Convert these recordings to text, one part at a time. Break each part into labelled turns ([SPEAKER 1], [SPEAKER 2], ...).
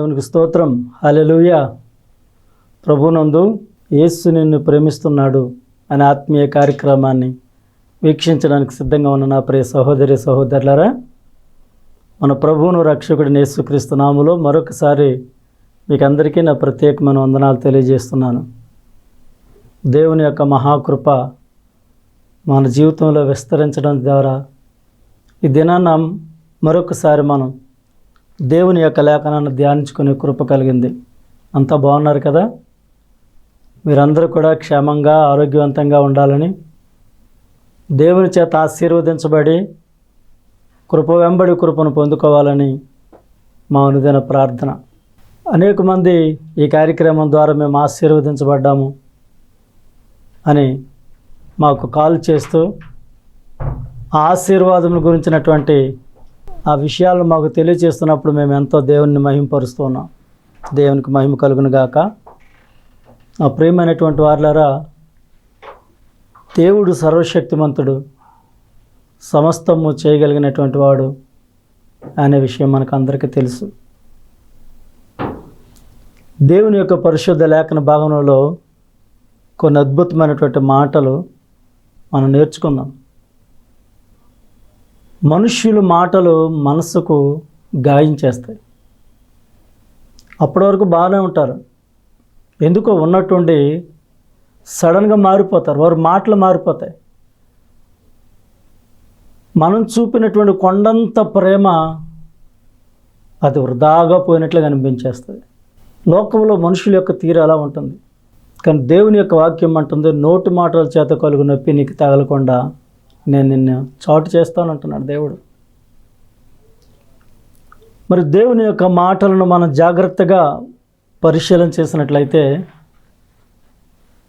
[SPEAKER 1] దేవునికి స్తోత్రం. హల్లెలూయా. ప్రభునందు యేసు నిన్ను ప్రేమిస్తున్నాడు అనే ఆత్మీయ కార్యక్రమాన్ని వీక్షించడానికి సిద్ధంగా ఉన్న నా ప్రియ సహోదరి సహోదరులారా, మన ప్రభువును రక్షకుడిని యేసుక్రీస్తు నామములో మరొకసారి మీకు అందరికీ నా ప్రత్యేకమైన వందనాలు తెలియజేస్తున్నాను. దేవుని యొక్క మహాకృప మన జీవితంలో విస్తరించడం ద్వారా ఈ దినాన్న మరొకసారి మనం దేవుని యొక్క లేఖనాన్ని ధ్యానించుకునే కృప కలిగింది. అంతా బాగున్నారు కదా? మీరందరూ కూడా క్షేమంగా ఆరోగ్యవంతంగా ఉండాలని, దేవుని చేత ఆశీర్వదించబడి కృప వెంబడి కృపను పొందుకోవాలని మా అనుదిన ప్రార్థన. అనేక మంది ఈ కార్యక్రమం ద్వారా మేము ఆశీర్వదించబడ్డాము అని మాకు కాల్ చేస్తూ ఆ ఆశీర్వాదం గురించినటువంటి ఆ విషయాలను మాకు తెలియజేస్తున్నప్పుడు మేము ఎంతో దేవుని మహిమపరుస్తూ ఉన్నాం. దేవునికి మహిమ కలుగును గాక. ఆ ప్రియమైనటువంటి వారులారా, దేవుడు సర్వశక్తిమంతుడు, సమస్తము చేయగలిగినటువంటి వాడు అనే విషయం మనకు అందరికీ తెలుసు. దేవుని యొక్క పరిశుద్ధ లేఖన భాగంలో కొన్ని అద్భుతమైనటువంటి మాటలు మనం నేర్చుకుందాం. మనుష్యుల మాటలు మనసుకు గాయం చేస్తాయి. అప్పటి వరకు బాగానే ఉంటారు, ఎందుకో ఉన్నట్టుండి సడన్గా మారిపోతారు. వారి మాటలు మారిపోతాయి. మనం చూపినటువంటి కొండంత ప్రేమ అది వృధాగా పోయినట్లుగా అనిపించేస్తుంది. లోకంలో మనుషుల యొక్క తీరు అలా ఉంటుంది. కానీ దేవుని యొక్క వాక్యం అంటుంది, నోటి మాటల చేత కలుగు నొప్పి నీకు తగలకుండా నేను నిన్ను చాటు చేస్తానంటున్నాడు దేవుడు. మరి దేవుని యొక్క మాటలను మనం జాగ్రత్తగా పరిశీలన చేసినట్లయితే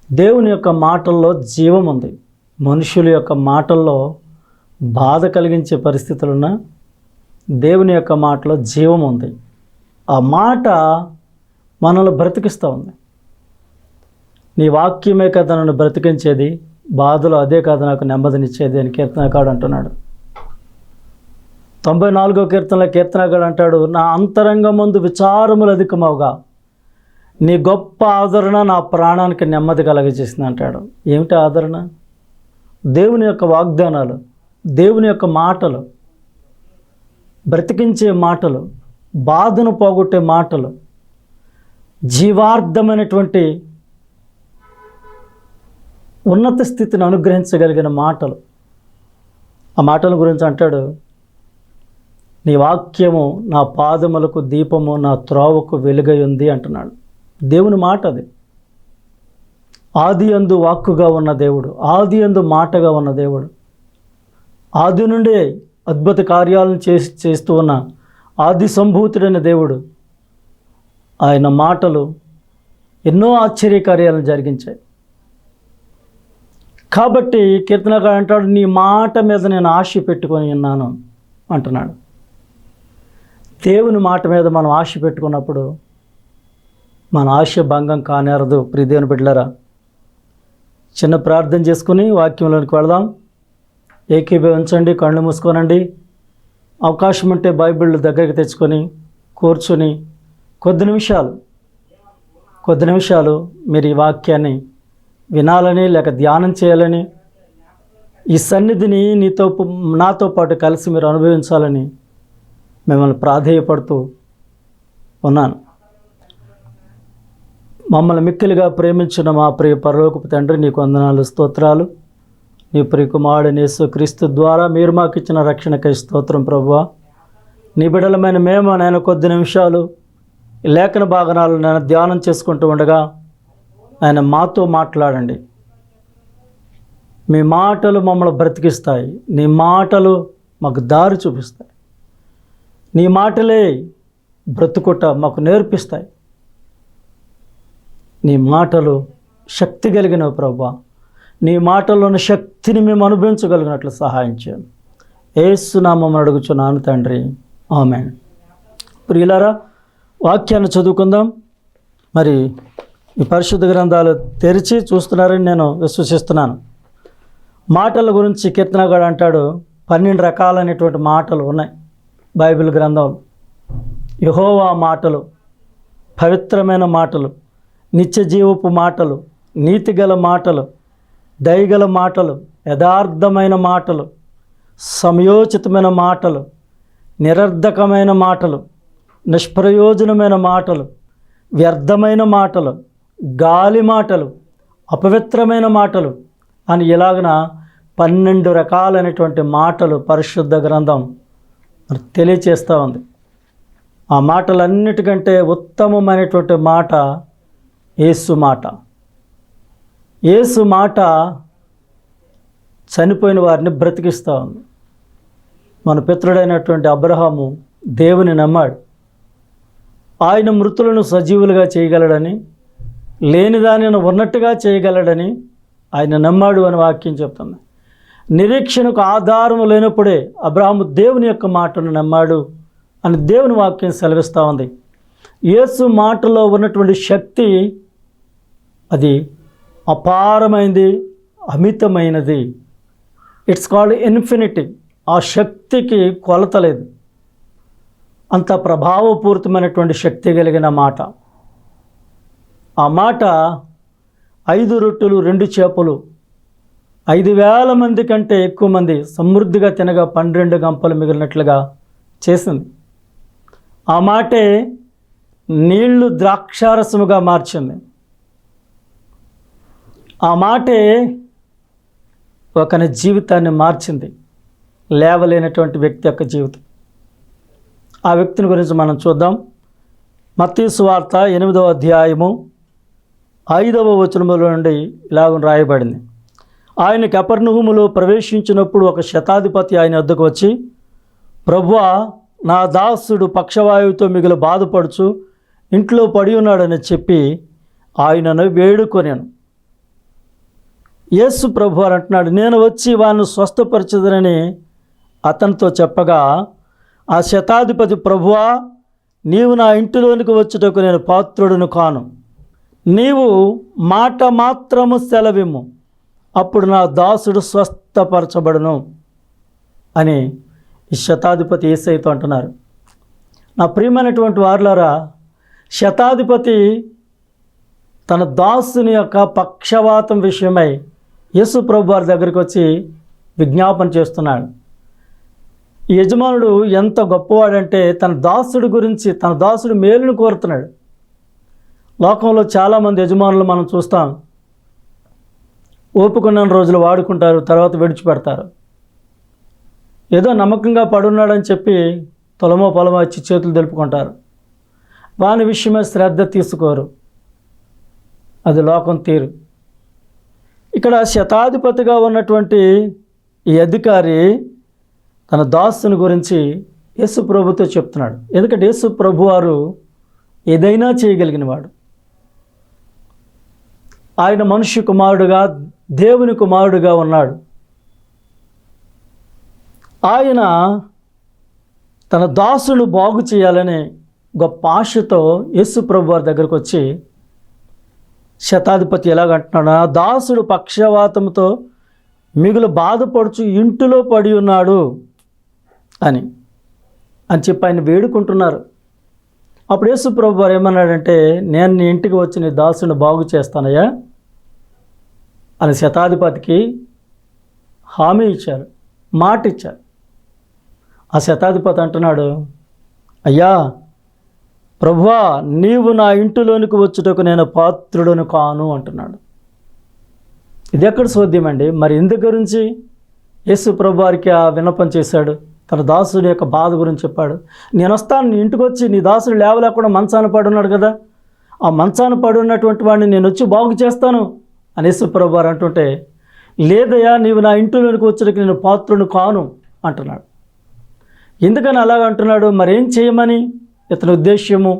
[SPEAKER 1] దేవుని యొక్క మాటల్లో జీవం ఉంది. మనుషుల యొక్క మాటల్లో బాధ కలిగించే పరిస్థితులున్న దేవుని యొక్క మాటలో జీవం ఉంది. ఆ మాట మనల్ని బ్రతికిస్తూ ఉంది. నీ వాక్యమే కదా నన్ను బ్రతికించేది, బాధలు అదే కాదు నాకు నెమ్మదినిచ్చేది అని కీర్తనకాడు అంటున్నాడు. 94వ కీర్తనలో కీర్తనకాడు అంటాడు, నా అంతరంగమందు విచారములు అధికమవుగా నీ గొప్ప ఆదరణ నా ప్రాణానికి నెమ్మది కలగజేసింది అంటాడు. ఏమిటి ఆదరణ? దేవుని యొక్క వాగ్దానాలు, దేవుని యొక్క మాటలు, బ్రతికించే మాటలు, బాధను పోగొట్టే మాటలు, జీవార్థమైనటువంటి ఉన్నత స్థితిని అనుగ్రహించగలిగిన మాటలు. ఆ మాటల గురించి అంటాడు, నీ వాక్యము నా పాదములకు దీపము, నా త్రోవకు వెలుగై ఉంది అంటున్నాడు. దేవుని మాట అది. ఆది యందు వాక్కుగా ఉన్న దేవుడు, ఆది యందు మాటగా ఉన్న దేవుడు, ఆది నుండే అద్భుత కార్యాలను చేస్తూ ఉన్న ఆది సంభూతుడైన దేవుడు. ఆయన మాటలు ఎన్నో ఆశ్చర్యకార్యాలను జరిగించాయి. కాబట్టి కీర్తనకాడు అంటాడు, నీ మాట మీద నేను ఆశ పెట్టుకొని ఉన్నాను అంటున్నాడు. దేవుని మాట మీద మనం ఆశ పెట్టుకున్నప్పుడు మన ఆశ భంగం కానేరదు. ప్రియ దేవుని బిడ్డలారా, చిన్న ప్రార్థన చేసుకుని వాక్యంలోనికి వెళదాం. ఏకీభవించండి, కళ్ళు మూసుకోనండి. అవకాశం ఉంటే బైబిల్ దగ్గరికి తెచ్చుకొని కూర్చొని కొద్ది నిమిషాలు మీరు ఈ వాక్యాన్ని వినాలని లేక ధ్యానం చేయాలని, ఈ సన్నిధిని నాతో పాటు కలిసి మీరు అనుభవించాలని మిమ్మల్ని ప్రాధేయపడుతూ ఉన్నాను. మమ్మల్ని మిక్కిలిగా ప్రేమించిన మా ప్రియ పరలోకపు తండ్రి, నీకు వందనాలు, స్తోత్రాలు. నీ ప్రియ కుమారుడైన యేసుక్రీస్తు ద్వారా మీరు మాకు ఇచ్చిన రక్షణకై స్తోత్రం ప్రభువా. నీ బిడ్డలమైన మేము నేను కొద్ది నిమిషాలు లేఖన భాగనాలు నేను ధ్యానం చేసుకుంటూ ఉండగా ఆయన మాతో మాట్లాడండి. మీ మాటలు మమ్మల్ని బ్రతికిస్తాయి. నీ మాటలు మాకు దారి చూపిస్తాయి. నీ మాటలే బ్రతుకుట మాకు నేర్పిస్తాయి. నీ మాటలు శక్తి కలిగినవి ప్రభువా. నీ మాటల్లోని శక్తిని మేము అనుభవించగలిగినట్లు సహాయం చేయండి. యేసు నామమున అడుగుచున్నాను తండ్రి, ఆమేన్. ప్రియులారా, వాక్యాన్ని చదువుకుందాం. మరి ఈ పరిశుద్ధ గ్రంథాలు తెరిచి చూస్తున్నారని నేను విశ్వసిస్తున్నాను. మాటల గురించి కీర్తనకాడు అంటాడు, 12 రకాలైనటువంటి మాటలు ఉన్నాయి బైబిల్ గ్రంథంలో. యెహోవా మాటలు పవిత్రమైన మాటలు, నిత్య జీవపు మాటలు, నీతిగల మాటలు, దయగల మాటలు, యథార్థమైన మాటలు, సమయోచితమైన మాటలు, నిరర్ధకమైన మాటలు, నిష్ప్రయోజనమైన మాటలు, వ్యర్థమైన మాటలు, గాలి మాటలు, అపవిత్రమైన మాటలు అని ఇలాగన 12 రకాలైనటువంటి మాటలు పరిశుద్ధ గ్రంథం తెలియచేస్తూ ఉంది. ఆ మాటలన్నిటికంటే ఉత్తమమైనటువంటి మాట యేసు మాట. యేసు మాట చనిపోయిన వారిని బ్రతికిస్తూ ఉంది. మన పితరుడైనటువంటి అబ్రహాము దేవుని నమ్మాడు. ఆయన మృతులను సజీవులుగా చేయగలడని, లేని దానిని ఉన్నట్టుగా చేయగలడని ఆయన నమ్మాడు అని వాక్యం చెప్తుంది. నిరీక్షణకు ఆధారం లేనప్పుడే అబ్రహాము దేవుని యొక్క మాటను నమ్మాడు అని దేవుని వాక్యం సెలవిస్తూ ఉంది. యేసు మాటలో ఉన్నటువంటి శక్తి అది అపారమైనది, అమితమైనది. It's called infinity. ఆ శక్తికి కొలత లేదు. అంత ప్రభావపూరితమైనటువంటి శక్తి కలిగిన మాట. ఆ మాట 5 రొట్టెలు 2 చేపలు 5,000 మంది కంటే ఎక్కువ మంది సమృద్ధిగా తినగా 12 గంపలు మిగిలినట్లుగా చేసింది. ఆ మాటే నీళ్లు ద్రాక్షారసముగా మార్చింది. ఆ మాటే ఒకని జీవితాన్ని మార్చింది, లేవలేనటువంటి వ్యక్తి యొక్క జీవితం. ఆ వ్యక్తిని గురించి మనం చూద్దాం. మత్తయి సువార్త 8వ అధ్యాయము 5వ వచనములో నుండి ఇలాగ రాయబడింది. ఆయన కపెర్నహూములో ప్రవేశించినప్పుడు ఒక శతాధిపతి ఆయన వద్దకు వచ్చి, ప్రభువా, నా దాసుడు పక్షవాయువుతో మిగులు బాధపడుచు ఇంట్లో పడి ఉన్నాడని చెప్పి ఆయనను వేడుకొనాను. యేసు ప్రభువారు అంటున్నాడు, నేను వచ్చి వారిని స్వస్థపరచదనని అతనితో చెప్పగా, ఆ శతాధిపతి, ప్రభువా, నీవు నా ఇంటిలోనికి వచ్చుటకు నేను పాత్రుడును కాను. నీవు మాట మాత్రము సెలవిమ్ము, అప్పుడు నా దాసుడు స్వస్థపరచబడును అని ఈ శతాధిపతి యేసయ్యతో అంటున్నారు. నా ప్రియమైనటువంటి వారులారా, శతాధిపతి తన దాసుని యొక్క పక్షవాతం విషయమై యేసు ప్రభు వారి దగ్గరికి వచ్చి విజ్ఞాపన చేస్తున్నాడు. ఈ యజమానుడు ఎంత గొప్పవాడంటే తన దాసుడి గురించి, తన దాసుడి మేలును కోరుతున్నాడు. లోకంలో చాలామంది యజమానులు మనం చూస్తాం, ఓపుకున్న రోజులు వాడుకుంటారు, తర్వాత విడిచిపెడతారు. ఏదో నమ్మకంగా పడున్నాడని చెప్పి తొలమో పొలమో వచ్చి చేతులు తెలుపుకుంటారు. వాని విషయమే శ్రద్ధ తీసుకోరు. అది లోకం తీరు. ఇక్కడ శతాధిపతిగా ఉన్నటువంటి ఈ అధికారి తన దాసుని గురించి యేసు ప్రభుతో చెప్తున్నాడు. ఎందుకంటే యేసు ప్రభు వారు ఏదైనా చేయగలిగిన వాడు. ఆయన మనుష్య కుమారుడుగా, దేవుని కుమారుడుగా ఉన్నాడు. ఆయన తన దాసును బాగు చేయాలనే గొప్ప ఆశతో యేసు ప్రభు వారి దగ్గరకు వచ్చి శతాధిపతి ఎలాగంటున్నాడు, నా దాసుడు పక్షవాతంతో మిగులు బాధపడుచు ఇంటిలో పడి ఉన్నాడు అని చెప్పి ఆయన వేడుకుంటున్నారు. అప్పుడు యేసు ప్రభు వారు ఏమన్నాడంటే, నేను నీ ఇంటికి వచ్చి నీ దాసుని బాగు చేస్తానయ్యా అని శతాధిపతికి హామీ ఇచ్చారు, మాట ఇచ్చారు. ఆ శతాధిపతి అంటున్నాడు, అయ్యా ప్రభువా, నీవు నా ఇంటిలోనికి వచ్చుటకు నేను పాత్రుడును కాను అంటున్నాడు. ఇది ఎక్కడ సోద్యమండి? మరి ఎందుకు గురించి యేసు ప్రభు వారికి ఆ విన్నపం చేశాడు? తన దాసుడి యొక్క బాధ గురించి చెప్పాడు. నేను వస్తాను, నీ ఇంటికి వచ్చి, నీ దాసుడు లేవలేకుండా మంచాన పడి ఉన్నాడు కదా, ఆ మంచాన పడి ఉన్నటువంటి వాడిని నేను వచ్చి బాగు చేస్తాను అని యేసు ప్రభు వారు అంటుంటే, లేదయ్యా, నీవు నా ఇంటిలోనికి వచ్చేటప్పుడు నేను పాత్రుడు కాను అంటున్నాడు. ఎందుకని అలాగ అంటున్నాడు? మరేం చేయమని ఇతని ఉద్దేశ్యము?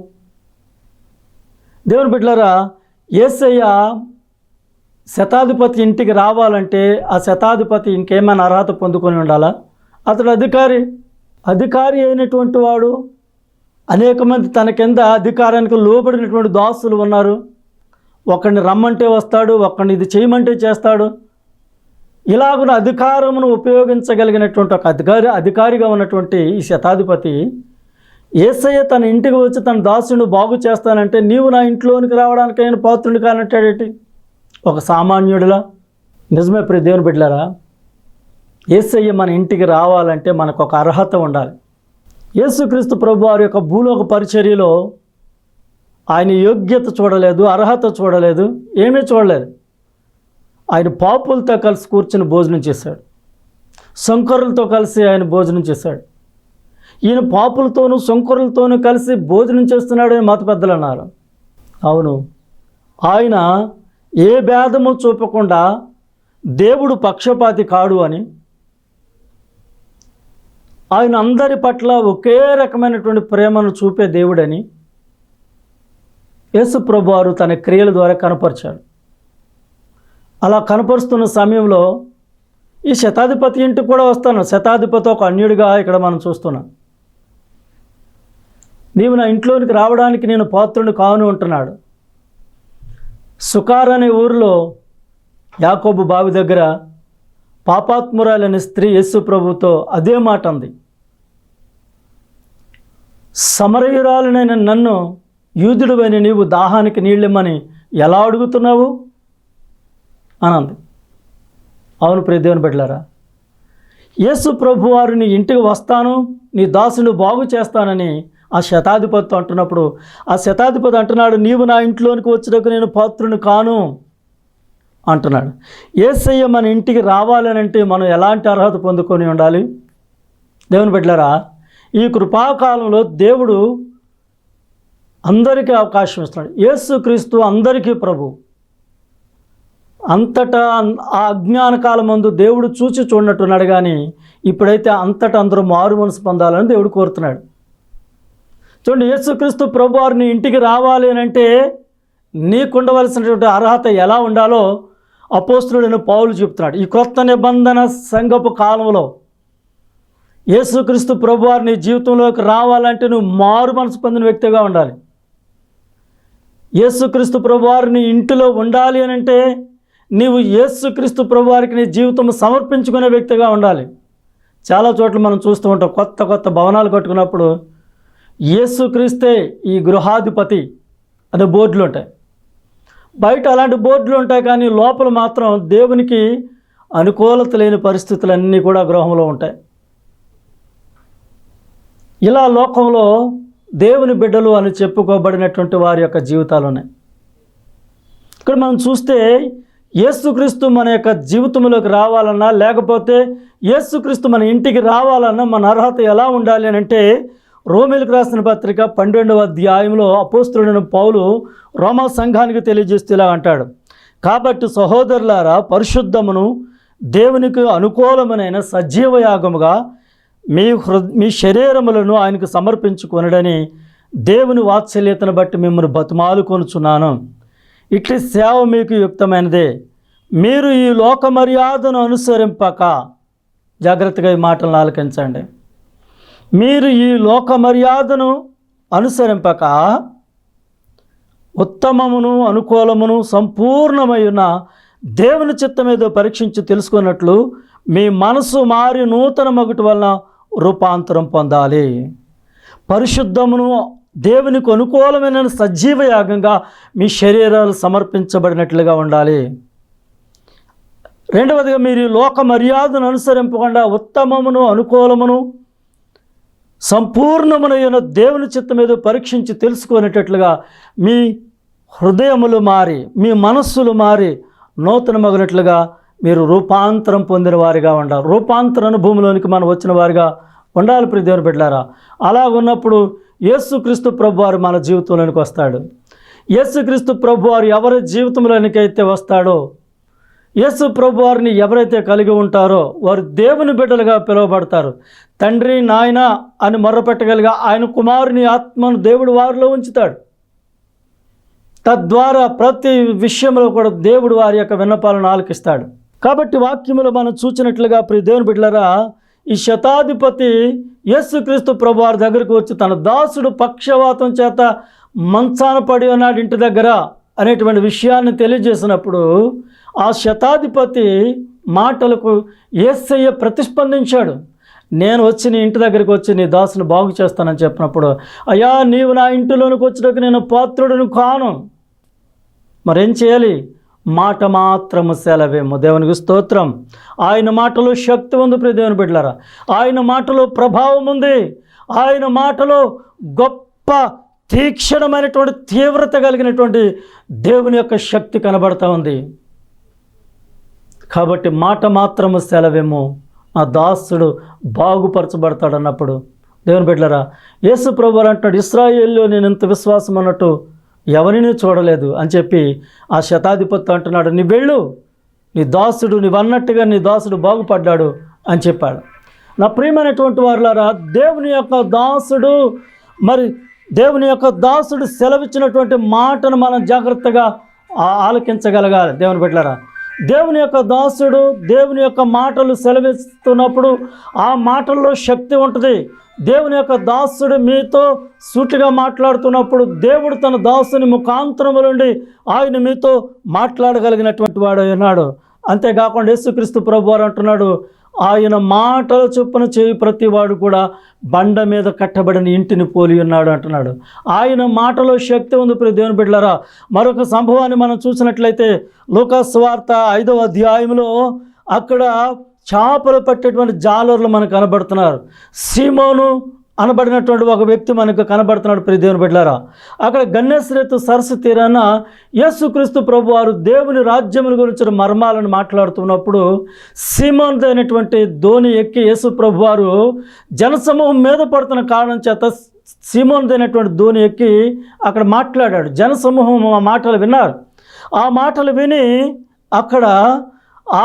[SPEAKER 1] దేవుని బిడ్డలారా, యేసయ్య శతాధిపతి ఇంటికి రావాలంటే ఆ శతాధిపతి ఇంకేమైనా అర్హత పొందుకొని ఉండాలా? అతడు అధికారి అయినటువంటి వాడు. అనేక మంది తన కింద అధికారానికి లోబడినటువంటి దాసులు ఉన్నారు. ఒకరిని రమ్మంటే వస్తాడు, ఒకరిని ఇది చేయమంటే చేస్తాడు. ఇలాగున అధికారమును ఉపయోగించగలిగినటువంటి ఒక అధికారిగా ఉన్నటువంటి ఈ శతాధిపతి యేసయ్య తన ఇంటికి వచ్చి తన దాసుని బాగు చేస్తానంటే నీవు నా ఇంట్లోనికి రావడానికి నేను పాత్రుని కానంటాడేంటి? ఒక సామాన్యుడిలా. నిజమే ప్రియ దేవుని బిడ్డలారా, యేసయ్య మన ఇంటికి రావాలంటే మనకు ఒక అర్హత ఉండాలి. యేసుక్రీస్తు ప్రభు వారి యొక్క భూలోక పరిచర్యలో ఆయన యోగ్యత చూడలేదు, అర్హత చూడలేదు, ఏమీ చూడలేదు. ఆయన పాపులతో కలిసి కూర్చుని భోజనం చేశాడు. శంకరులతో కలిసి ఆయన భోజనం చేశాడు. ఈయన పాపులతోనూ శంకరులతోనూ కలిసి భోజనం చేస్తున్నాడు అని మత పెద్దలు అన్నారు. అవును, ఆయన ఏ భేదము చూపకుండా దేవుడు పక్షపాతి కాడు అని, ఆయన అందరి పట్ల ఒకే రకమైనటువంటి ప్రేమను చూపే దేవుడని యేసు ప్రభు వారు తన క్రియల ద్వారా కనపరిచాడు. అలా కనపరుస్తున్న సమయంలో ఈ శతాధిపతి ఇంటికి కూడా వస్తాను. శతాధిపతి ఒక అన్యుడిగా ఇక్కడ మనం చూస్తున్నాం. నీవు నా ఇంట్లోనికి రావడానికి నేను పాత్రుని కాను అంటున్నాడు. సుకార్ అనే ఊరిలో యాకోబు బావి దగ్గర పాపాత్మురాలనే స్త్రీ యేసు ప్రభుతో అదే మాట అంది. సమరయురాలనైన నన్ను యూదుడువైన నీవు దాహానికి నీళ్ళిమ్మని ఎలా అడుగుతున్నావు అనంది. అవును ప్రియ దేవుని బిడ్డలారా, యేసు ప్రభు వారు నీ ఇంటికి వస్తాను, నీ దాసుని బాగు చేస్తానని ఆ శతాధిపతితో అంటున్నప్పుడు ఆ శతాధిపతి అంటున్నాడు, నీవు నా ఇంట్లోనికి వచ్చేటప్పుడు నేను పాత్రుని కాను అంటున్నాడు. యేసయ్య మన ఇంటికి రావాలనంటే మనం ఎలాంటి అర్హత పొందుకొని ఉండాలి? దేవుని బిడ్డలారా, ఈ కృపాకాలంలో దేవుడు అందరికీ అవకాశం ఇస్తున్నాడు. యేసుక్రీస్తు అందరికీ ప్రభు. అంతటా ఆ అజ్ఞాన కాలం ముందు దేవుడు చూచి చూడనట్టున్నాడు, కానీ ఇప్పుడైతే అంతటా అందరూ మారు మనసు పొందాలని దేవుడు కోరుతున్నాడు. చూడండి, యేసుక్రీస్తు ప్రభు వారిని ఇంటికి రావాలి అని అంటే నీకుండవలసినటువంటి అర్హత ఎలా ఉండాలో అపోస్తలుడైన పౌలు చెప్తున్నాడు. ఈ క్రొత్త నిబంధన సంఘపు కాలంలో యేసుక్రీస్తు ప్రభు వారిని జీవితంలోకి రావాలంటే నువ్వు మారు మనసు పొందిన వ్యక్తిగా ఉండాలి. యేసుక్రీస్తు ప్రభు వారిని ఇంటిలో ఉండాలి అని అంటే నీవు యేసుక్రీస్తు ప్రభు వారికి నీ జీవితం సమర్పించుకునే వ్యక్తిగా ఉండాలి. చాలా చోట్ల మనం చూస్తూ ఉంటాం, కొత్త కొత్త భవనాలు కట్టుకున్నప్పుడు యేసుక్రీస్తే ఈ గృహాధిపతి అనే బోర్డులు ఉంటాయి. బయట అలాంటి బోర్డులు ఉంటాయి, కానీ లోపల మాత్రం దేవునికి అనుకూలత లేని పరిస్థితులన్నీ కూడా గృహంలో ఉంటాయి. ఇలా లోకంలో దేవుని బిడ్డలు అని చెప్పుకోబడినటువంటి వారి యొక్క జీవితాలు ఉన్నాయి. ఇక్కడ మనం చూస్తే యేసుక్రీస్తు మన యొక్క జీవితంలోకి రావాలన్నా, లేకపోతే యేసుక్రీస్తు మన ఇంటికి రావాలన్నా మన అర్హత ఎలా ఉండాలి అని అంటే రోమీలకు రాసిన పత్రిక 12వ అధ్యాయంలో అపోస్తలుడైన పౌలు రోమా సంఘానికి తెలియజేస్తూ ఇలా అంటాడు, కాబట్టి సహోదరులారా, పరిశుద్ధమును దేవునికి అనుకూలమైన సజీవ యాగముగా మీ శరీరములను ఆయనకు సమర్పించుకొనడని దేవుని వాత్సల్యతను బట్టి మిమ్మల్ని బతిమాలుకొనుచున్నాను. ఇట్లి సేవ మీకు యుక్తమైనదే. మీరు ఈ లోక మర్యాదను అనుసరింపక, జాగ్రత్తగా ఈ మాటలను ఆలకించండి, మీరు ఈ లోక మర్యాదను అనుసరింపక ఉత్తమమును అనుకూలమును సంపూర్ణమైన దేవుని చిత్తమేదో పరీక్షించి తెలుసుకున్నట్లు మీ మనసు మారి నూతన మగుటి వలన రూపాంతరం పొందాలి. పరిశుద్ధమును దేవునికి అనుకూలమైన సజీవ యాగంగా మీ శరీరాలు సమర్పించబడినట్లుగా ఉండాలి. రెండవదిగా, మీరు లోక మర్యాదను అనుసరింపకుండా ఉత్తమమును అనుకూలమును సంపూర్ణమునైన దేవుని చిత్తం ఏదో పరీక్షించి తెలుసుకునేటట్లుగా మీ హృదయములు మారి, మీ మనస్సులు మారి నూతన మగినట్లుగా మీరు రూపాంతరం పొందిన వారిగా ఉండాలి. రూపాంతర అనుభవంలోనికి మనం వచ్చిన వారిగా ఉండాలి ప్రియ దేవుని బిడ్డలారా. అలా ఉన్నప్పుడు యేసుక్రీస్తు ప్రభువారు మన జీవితంలోనికి వస్తాడు. యేసుక్రీస్తు ప్రభువారు ఎవరి జీవితంలోనికైతే వస్తాడో, యేసు ప్రభువారిని ఎవరైతే కలిగి ఉంటారో వారు దేవుని బిడ్డలుగా పిలువబడతారు. తండ్రి, నాయన అని మొర్రపెట్టగలిగా ఆయన కుమారుని ఆత్మను దేవుడు వారిలో ఉంచుతాడు. తద్వారా ప్రతి విషయంలో కూడా దేవుడు వారి యొక్క విన్నపాలను ఆలకిస్తాడు. కాబట్టి వాక్యములో మనం చూసినట్లుగా ప్రియ దేవుని బిడ్డలారా, ఈ శతాధిపతి యేసుక్రీస్తు ప్రభువారి దగ్గరకు వచ్చి తన దాసుడు పక్షవాతం చేత మంచాన పడి ఉన్నాడు ఇంటి దగ్గర అనేటువంటి విషయాన్ని తెలియజేసినప్పుడు ఆ శతాధిపతి మాటలకు యేసయ్య ప్రతిస్పందించాడు. నేను వచ్చి నీ ఇంటి దగ్గరికి వచ్చి నీ దాసుని బాగు చేస్తానని చెప్పినప్పుడు, అయ్యా నీవు నా ఇంటిలోనికి వచ్చినాక నేను పాత్రుడిని కాను, మరేం చేయాలి? మాట మాత్రము సెలవేమో. దేవునికి స్తోత్రం. ఆయన మాటలో శక్తి ఉంది ప్రియ దేవుని బిడ్డలారా. ఆయన మాటలో ప్రభావం ఉంది. ఆయన మాటలో గొప్ప తీక్షణమైనటువంటి తీవ్రత కలిగినటువంటి దేవుని యొక్క శక్తి కనబడతా ఉంది. కాబట్టి మాట మాత్రము సెలవేమో, ఆ దాసుడు బాగుపరచబడతాడు అన్నప్పుడు దేవుని బిడ్డలారా, యేసు ప్రభువు అంటున్నాడు, ఇశ్రాయేలులో నేను ఇంత విశ్వాసం అన్నట్టు ఎవరిని చూడలేదు అని చెప్పి ఆ శతాధిపతి అంటున్నాడు, నీ వెళ్ళు, నీ దాసుడు నీవన్నట్టుగా నీ దాసుడు బాగుపడ్డాడు అని చెప్పాడు. నా ప్రియమైనటువంటి వారులారా, దేవుని యొక్క దాసుడు సెలవిచ్చినటువంటి మాటను మనం జాగ్రత్తగా ఆలకించగలగాలి. దేవుని బిడ్డలారా, దేవుని యొక్క దాసుడు దేవుని యొక్క మాటలు సెలవిస్తున్నప్పుడు ఆ మాటల్లో శక్తి ఉంటుంది. దేవుని యొక్క దాసుడు మీతో సూటిగా మాట్లాడుతున్నప్పుడు దేవుడు తన దాసుని ముఖాంతరము నుండి ఆయన మీతో మాట్లాడగలిగినటువంటి వాడు ఉన్నాడు. అంతేకాకుండా యేసుక్రీస్తు ప్రభువారు అంటున్నాడు, ఆయన మాటల చొప్పున చేయి ప్రతివాడు కూడా బండ మీద కట్టబడిన ఇంటిని పోలి ఉన్నాడు అంటున్నాడు. ఆయన మాటలో శక్తి ఉంది ప్రియ దేవుని బిడ్డలారా. మరొక సంభవాన్ని మనం చూసినట్లయితే లూకాసు సువార్త 5వ అధ్యాయంలో అక్కడ చేపలు పట్టేటువంటి జాలర్లు మనకు కనబడుతున్నారు. సీమోను అనబడినటువంటి ఒక వ్యక్తి మనకు కనబడుతున్నాడు ప్రియ దేవుని బిడ్డలారా. అక్కడ గన్నేసరెతు సరస్సు తీరాన యేసుక్రీస్తు ప్రభువారు దేవుని రాజ్యముల గురించిన మర్మాలను మాట్లాడుతున్నప్పుడు సీమోను అయినటువంటి ధోని ఎక్కి యేసు ప్రభువారు జనసమూహం మీద పడుతున్న కారణం చేత సీమోను అయినటువంటి ధోని ఎక్కి అక్కడ మాట్లాడాడు. జనసమూహం ఆ మాటలు విన్నారు. ఆ మాటలు విని అక్కడ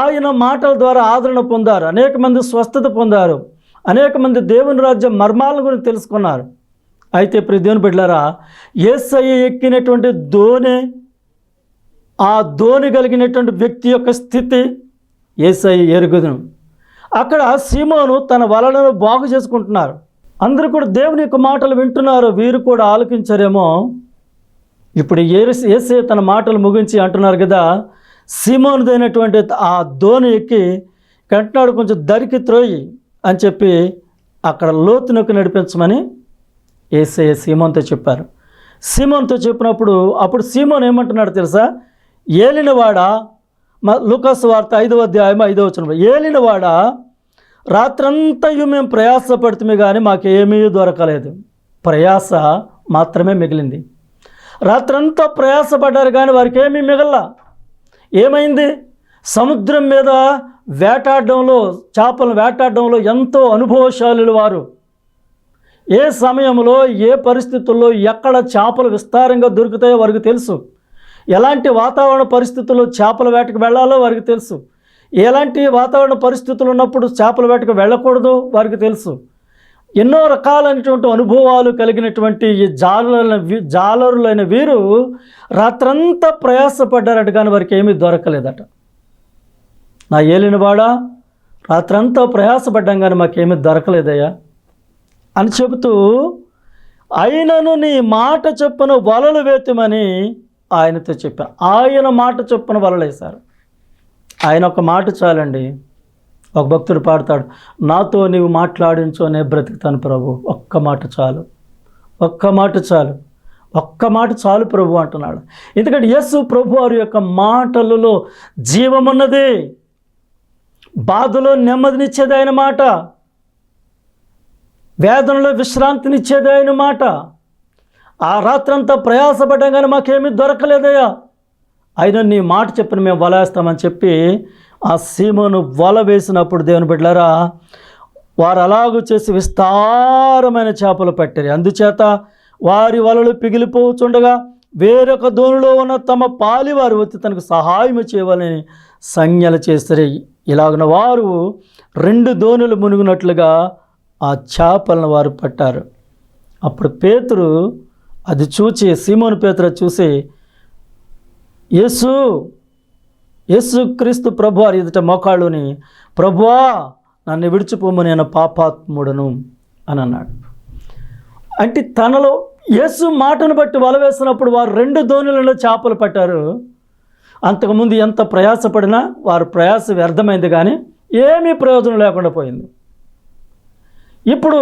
[SPEAKER 1] ఆయన మాటల ద్వారా ఆదరణ పొందారు. అనేక మంది స్వస్థత పొందారు. అనేక మంది దేవుని రాజ్యం మర్మాల గురించి తెలుసుకున్నారు. అయితే ప్రియ దేవుని బిడ్డలారా, యేసయ్య ఎక్కినటువంటి ధోని, ఆ ధోని కలిగినటువంటి వ్యక్తి యొక్క స్థితి యేసయ్య ఎరుగుదును. అక్కడ సీమోను తన వలలను బాగు చేసుకుంటున్నారు. అందరూ కూడా దేవుని యొక్క మాటలు వింటున్నారు. వీరు కూడా ఆలకించారేమో. ఇప్పుడు యేసయ్య తన మాటలు ముగించి అంటున్నారు కదా, సీమోనుదైనటువంటి ఆ ధోని ఎక్కి కంటున్నాడు, కొంచెం దరికి త్రోయి అని చెప్పి అక్కడ లోతునకు నడిపించమని యేసయ్య సీమోనుతో చెప్పారు. సీమోనుతో చెప్పినప్పుడు అప్పుడు సీమోను ఏమంటున్నాడు తెలుసా? ఏలినవాడా, లూకాసు వార్త 5వ అధ్యాయం 5వ వచనం, ఏలినవాడా రాత్రంతయు మేము ప్రయాసపడుతుంది కానీ మాకేమీ దొరకలేదు. ప్రయాస మాత్రమే మిగిలింది. రాత్రంతా ప్రయాసపడ్డారు కానీ వారికి ఏమీ మిగల్లా. ఏమైంది? సముద్రం మీద వేటాడడంలో, చేపలను వేటాడడంలో ఎంతో అనుభవశాలులు వారు. ఏ సమయంలో ఏ పరిస్థితుల్లో ఎక్కడ చేపలు విస్తారంగా దొరుకుతాయో వారికి తెలుసు. ఎలాంటి వాతావరణ పరిస్థితుల్లో చేపల వేటకు వెళ్ళాలో వారికి తెలుసు. ఎలాంటి వాతావరణ పరిస్థితులు ఉన్నప్పుడు చేపల వేటకు వెళ్ళకూడదో వారికి తెలుసు. ఎన్నో రకాలైనటువంటి అనుభవాలు కలిగినటువంటి ఈ జాలరులైన వీరు రాత్రంతా ప్రయాసపడ్డారట కానీ వారికి ఏమీ దొరకలేదట. నా ఏలినవాడా, రాత్రంతా ప్రయాసపడ్డాం కానీ మాకేమీ దొరకలేదయ్యా అని చెబుతూ, ఆయనను నీ మాట చొప్పున వలలు వేతుమని ఆయనతో చెప్పాను. ఆయన మాట చొప్పున వలలేశారు. ఆయన ఒక మాట చాలండి. ఒక భక్తుడు పాడతాడు, నాతో నీవు మాట్లాడించో నే బ్రతుకుతాను ప్రభు, ఒక్క మాట చాలు, ఒక్క మాట చాలు, ఒక్క మాట చాలు ప్రభు అంటున్నాడు. ఎందుకంటే యేసు ప్రభు వారి యొక్క మాటలలో జీవమున్నది. బాధలో నెమ్మదినిచ్చేది ఆయన మాట, వేదనలో విశ్రాంతినిచ్చేది ఆయన మాట. ఆ రాత్రంతా ప్రయాసపడ్డాం కానీ మాకేమీ దొరకలేదయ్యా, అయినా నీ మాట చెప్పిన మేము వలేస్తామని చెప్పి ఆ సీమోను వల వేసినప్పుడు దేవుని బిడ్డలారా, వారు అలాగూ చేసి విస్తారమైన చేపలు పట్టారు. అందుచేత వారి వలలు పిగిలిపోతుండగా వేరొక ధోనిలో ఉన్న తమ పాలి వారు వచ్చి తనకు సహాయం చేయవాలని సంజ్ఞలు చేస్తారు. ఇలాగున వారు 2 ధోనులు మునిగినట్లుగా ఆ చేపలను వారు పట్టారు. అప్పుడు పేతురు అది చూచి, సీమోను పేతురు చూసి, యేసుక్రీస్తు ప్రభు వారి ఎదుట మోకాళ్ళుని, ప్రభువా నన్ను విడిచిపోము, నేను పాపాత్ముడను అని అన్నాడు. అంటే తనలో యేసు మాటను బట్టి వల వేసినప్పుడు వారు 2 ధోనులలో చేపలు పట్టారు. అంతకుముందు ఎంత ప్రయాసపడినా వారు ప్రయాస వ్యర్థమైంది కానీ ఏమీ ప్రయోజనం లేకుండా పోయింది. ఇప్పుడు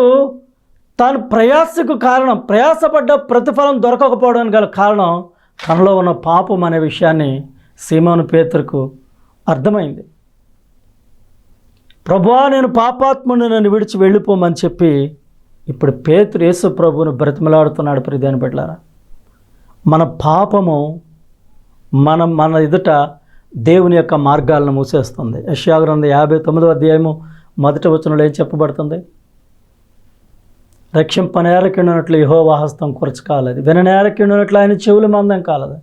[SPEAKER 1] తాను ప్రయాసకు కారణం, ప్రయాసపడ్డ ప్రతిఫలం దొరకకపోవడానికి గల కారణం తనలో ఉన్న పాపం అనే విషయాన్ని సీమోను పేతురుకు అర్థమైంది. ప్రభువా, నేను పాపాత్ముని, నన్ను విడిచి వెళ్ళిపోమని చెప్పి ఇప్పుడు పేతురు యేసు ప్రభువును బ్రతిమలాడుతున్నాడు. ప్రియదేవుని బిడ్డలారా, మన పాపము మన ఎదుట దేవుని యొక్క మార్గాలను మూసేస్తుంది. యెషయా గ్రంథం 59వ అధ్యాయము 1వ వచనంలో ఏం చెప్పబడుతుంది? రక్షింపనేరకిండినట్లు యెహోవా హస్తం కురచకాలది, విననేరకిండినట్లు ఆయన చెవులు మందం కాలదు.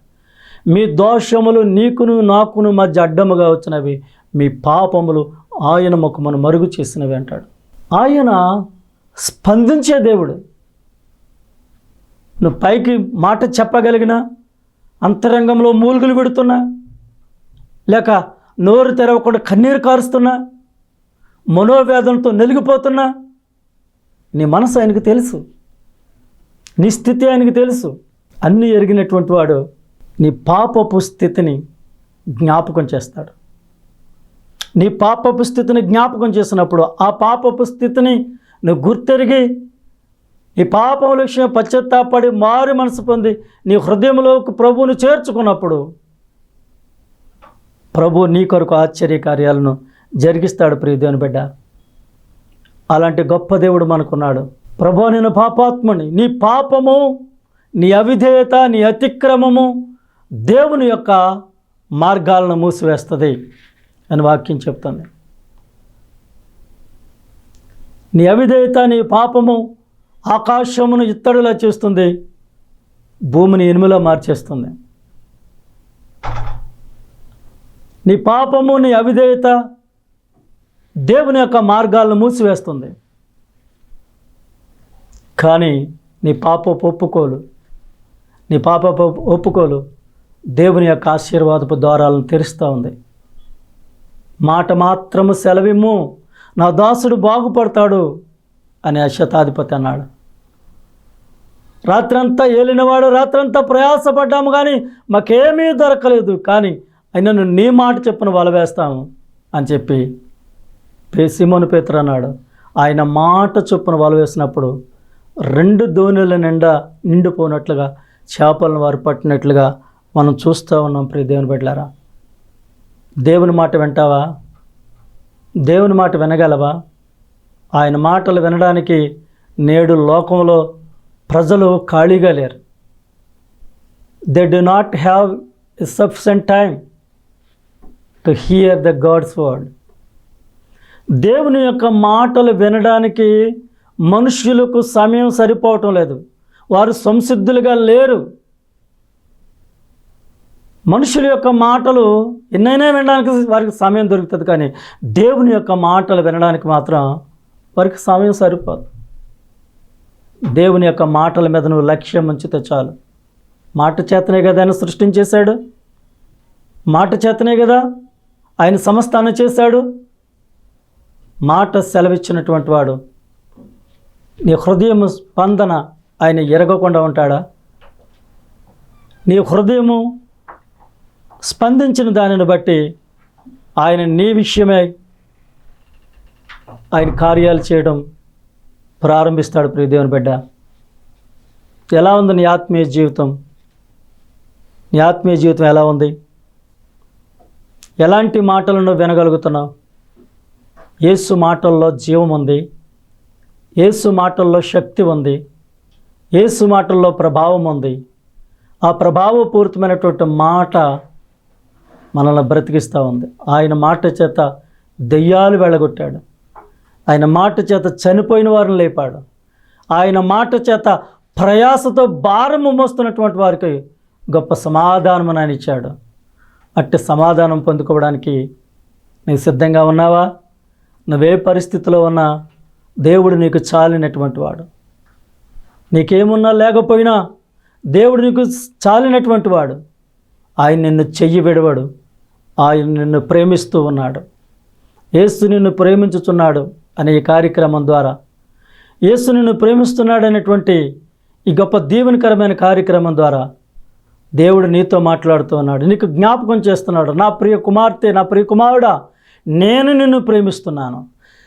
[SPEAKER 1] మీ దోషములు నీకును నాకును మధ్య అడ్డముగా వచ్చినవి, మీ పాపములు ఆయన ముఖమును మరుగు చేసినవి అంటాడు. ఆయన స్పందించే దేవుడు. నువ్వు పైకి మాట చెప్పగలిగినా, అంతరంగంలో మూలుగులు పెడుతున్నా, లేక నోరు తెరవకుండా కన్నీరు కారుస్తున్నా, మనోవేదనతో నలిగిపోతున్నా, నీ మనసు ఆయనకు తెలుసు, నీ స్థితి ఆయనకు తెలుసు. అన్నీ ఎరిగినటువంటి వాడు నీ పాపపు స్థితిని జ్ఞాపకం చేస్తాడు. నీ పాపపు స్థితిని జ్ఞాపకం చేసినప్పుడు ఆ పాపపు స్థితిని నువ్వు గుర్తెరిగి నీ పాపం విషయం పశ్చాత్తాపడి మారి మనసు పొంది నీ హృదయంలోకి ప్రభువును చేర్చుకున్నప్పుడు ప్రభు నీ కొరకు ఆశ్చర్య కార్యాలను జరిగిస్తాడు. ప్రియ దేవుని బిడ్డ, అలాంటి గొప్ప దేవుడు మనకున్నాడు. ప్రభు, నేను పాపాత్ముని, నీ పాపము, నీ అవిధేయత, నీ అతిక్రమము దేవుని యొక్క మార్గాలను మూసివేస్తుంది అని వాక్యం చెప్తుంది. నీ అవిధేయత, నీ పాపము ఆకాశమును ఇత్తడిలా చేస్తుంది, భూమిని ఇనుములా మార్చేస్తుంది. నీ పాపము, నీ అవిధేయత దేవుని యొక్క మార్గాలను మూసివేస్తుంది. కానీ నీ పాపపు ఒప్పుకోలు దేవుని యొక్క ఆశీర్వాదపు ద్వారాలను తెరుస్తూ ఉంది. మాట మాత్రము సెలవిమ్ము, నా దాసుడు బాగుపడతాడు అని ఆ శతాధిపతి అన్నాడు. రాత్రంతా ఏలినవాడు, రాత్రంతా ప్రయాసపడ్డాము కానీ మాకేమీ దొరకలేదు, కానీ అయినను నీ మాట చెప్పున వల వేస్తాము అని చెప్పి సీమోను పేతురు అన్నాడు. ఆయన మాట చొప్పున వల వేసినప్పుడు 2 దోణుల నిండా నిండిపోయినట్లుగా చేపలను వారు పట్టినట్లుగా మనం చూస్తూ ఉన్నాం. ప్రియ దేవుని బిడ్డలారా, దేవుని మాట వింటావా? దేవుని మాట వినగలవా? ఆయన మాటలు వినడానికి నేడు లోకంలో ప్రజలు ఖాళీగా లేరు. They do not have a sufficient time to hear the God's word. దేవుని యొక్క మాటలు వినడానికి మనుష్యులకు సమయం సరిపోవటం లేదు. వారు సంసిద్ధులుగా లేరు. మనుషుల యొక్క మాటలు ఎన్నైనా వినడానికి వారికి సమయం దొరుకుతుంది, కానీ దేవుని యొక్క మాటలు వినడానికి మాత్రం వారికి సమయం సరిపోదు. దేవుని యొక్క మాటల మీద నువ్వు లక్ష్యం ఉంచితే చాలు. మాట చేతనే కదా ఆయన సృష్టించేశాడు, మాట చేతనే కదా ఆయన సమస్తాన్ని చేశాడు. మాట సెలవిచ్చినటువంటి వాడు నీ హృదయం స్పందన ఆయన ఎరగకుండా ఉంటాడా? నీ హృదయము స్పందించిన దానిని బట్టి ఆయన నీ విషయమే ఆయన కార్యాలు చేయడం ప్రారంభిస్తాడు. ప్రియ దేవుని బిడ్డ, ఎలా ఉంది నీ ఆత్మీయ జీవితం? నీ ఆత్మీయ జీవితం ఎలా ఉంది? ఎలాంటి మాటలను వినగలుగుతున్నావు? యేసు మాటల్లో జీవం ఉంది, యేసు మాటల్లో శక్తి ఉంది, యేసు మాటల్లో ప్రభావం ఉంది. ఆ ప్రభావపూరితమైనటువంటి మాట మనల్ని బ్రతికిస్తూ ఉంది. ఆయన మాట చేత దెయ్యాలు వెళ్ళగొట్టాడు, ఆయన మాట చేత చనిపోయిన వారిని లేపాడు, ఆయన మాట చేత ప్రయాసతో భారము మోస్తున్నటువంటి వారికి గొప్ప సమాధానం ఆయన ఇచ్చాడు. అట్టి సమాధానం పొందుకోవడానికి నీకు సిద్ధంగా ఉన్నావా? నువ్వే పరిస్థితిలో ఉన్నా దేవుడు నీకు చాలినటువంటి వాడు. నీకేమున్నా లేకపోయినా దేవుడు నీకు చాలినటువంటి వాడు. ఆయన నిన్ను చెయ్యి విడవడు. ఆయన నిన్ను ప్రేమిస్తూ ఉన్నాడు. యేసు నిన్ను ప్రేమించుచున్నాడు అనే ఈ కార్యక్రమం ద్వారా, యేసు నిన్ను ప్రేమిస్తున్నాడు అనేటువంటి ఈ గొప్ప దీవెనకరమైన కార్యక్రమం ద్వారా దేవుడు నీతో మాట్లాడుతూ ఉన్నాడు, నీకు జ్ఞాపకం చేస్తున్నాడు. నా ప్రియ కుమార్తె, నా ప్రియ కుమారుడా, నేను నిన్ను ప్రేమిస్తున్నాను.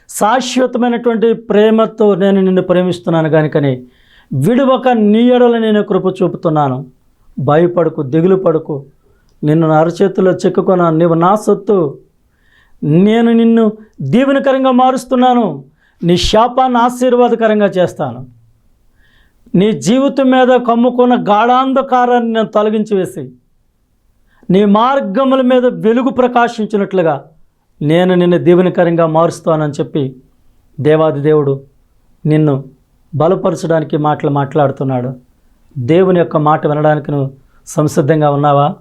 [SPEAKER 1] శాశ్వతమైనటువంటి ప్రేమతో నేను నిన్ను ప్రేమిస్తున్నాను కనుకని విడువక నీ ఎడల నేను కృప చూపుతున్నాను. భయపడకు, దిగులు పడకు, నిన్ను నా అరచేతుల్లో చిక్కుకొన, నీవు నా సొత్తు. నేను నిన్ను దీవెనకరంగా మారుస్తున్నాను. నీ శాపాన్ని ఆశీర్వాదకరంగా చేస్తాను. నీ జీవితం మీద కమ్ముకున్న గాఢాంధకారాన్ని నేను తొలగించి వేసి నీ మార్గముల మీద వెలుగు ప్రకాశించినట్లుగా నేను నిన్ను దీవెనకరంగా మారుస్తానని చెప్పి దేవాది దేవుడు నిన్ను బలపరచడానికి మాటలు మాట్లాడుతున్నాడు. దేవుని యొక్క మాట వినడానికి నువ్వు సంసిద్ధంగా ఉన్నావా?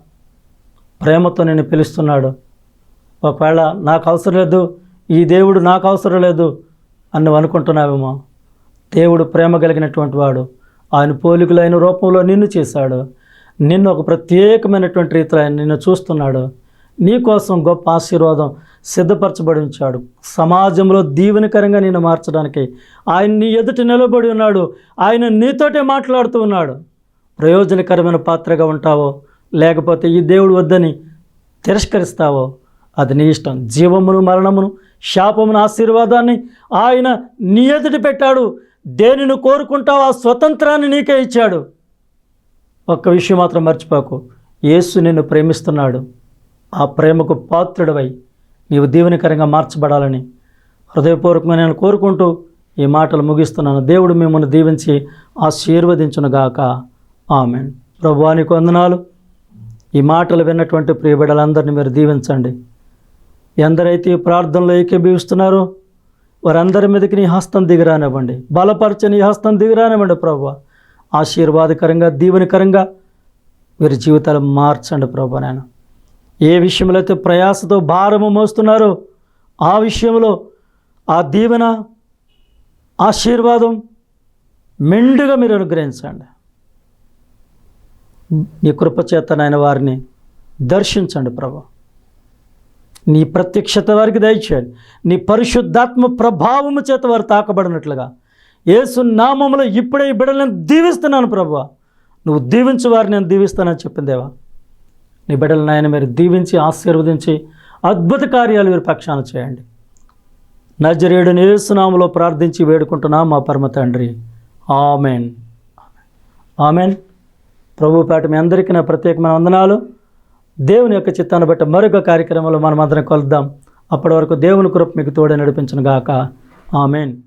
[SPEAKER 1] ప్రేమతో నిన్ను పిలుస్తున్నాడు. ఒకవేళ నాకు అవసరం లేదు, ఈ దేవుడు నాకు అవసరం లేదు అని నువ్వు అనుకుంటున్నావేమో. దేవుడు ప్రేమ కలిగినటువంటి వాడు. ఆయన పోలికలైన రూపంలో నిన్ను చేశాడు. నిన్ను ఒక ప్రత్యేకమైనటువంటి రీతిలో ఆయన నిన్ను చూస్తున్నాడు. నీ కోసం గొప్ప ఆశీర్వాదం సిద్ధపరచబడి ఉంచాడు. సమాజంలో దీవెనకరంగా నిన్ను మార్చడానికి ఆయన నీ ఎదుట నిలబడి ఉన్నాడు. ఆయన నీతోటే మాట్లాడుతూ ఉన్నాడు. ప్రయోజనకరమైన పాత్రగా ఉంటావో లేకపోతే ఈ దేవుడు వద్దని తిరస్కరిస్తావో అది నీ ఇష్టం. జీవమును, మరణమును, శాపమును, ఆశీర్వాదాన్ని ఆయన నీ ఎదుట పెట్టాడు. దేనిని కోరుకుంటావో ఆ స్వతంత్రాన్ని నీకే ఇచ్చాడు. ఒక్క విషయం మాత్రం మర్చిపోకు, యేసు నిన్ను ప్రేమిస్తున్నాడు. ఆ ప్రేమకు పాత్రుడివై నీవు దీవెనకరంగా మార్చబడాలని హృదయపూర్వకంగా నేను కోరుకుంటూ ఈ మాటలు ముగిస్తున్నాను. దేవుడు మిమ్మల్ని దీవించి ఆశీర్వదించునుగాక. ఆమేన్. ప్రభువా నీకు వందనాలు. ఈ మాటలు విన్నటువంటి ప్రియ బిడ్డలందరినీ మీరు దీవించండి. ఎందరైతే ఈ ప్రార్థనలో ఏకీభవిస్తున్నారో వారందరి మీదకి నీ హస్తం దిగిరానివ్వండి. బలపరచని నీ హస్తం దిగిరానివ్వండి ప్రభువా. ఆశీర్వాదకరంగా, దీవెనకరంగా వీరి జీవితాలు మార్చండి ప్రభువా. నేను ఏ విషయంలో అయితే ప్రయాసతో భారము మోస్తున్నారో ఆ విషయంలో ఆ దీవెన, ఆశీర్వాదం మెండుగా మీరు అనుగ్రహించండి. నీ కృపచేతనైన వారిని దర్శించండి ప్రభు. నీ ప్రత్యక్షత వారికి దయచేయండి. నీ పరిశుద్ధాత్మ ప్రభావము చేత వారు తాకబడినట్లుగా యేసు నామములో ఇప్పుడే ఈ బిడ్డలను దీవిస్తున్నాను ప్రభువా. నువ్వు దీవించు వారిని నేను దీవిస్తానని చెప్పిందేవా. నీ బిడ్డలను ఆయన మీరు దీవించి ఆశీర్వదించి అద్భుత కార్యాలు మీరు పక్షాన చేయండి. నజరేయుడైన యేసు నామములో ప్రార్థించి వేడుకుంటున్నా మా పరమ తండ్రి. ఆమెన్. ఆమెన్. ప్రభు పేట మీ అందరికీ నా ప్రత్యేకమైన వందనాలు. దేవుని యొక్క చిత్తాన్ని బట్టి మరొక కార్యక్రమంలో మనం అందరం కలుద్దాం. అప్పటి వరకు దేవుని కృప మీకు తోడే నడిపించును గాక. ఆమెన్.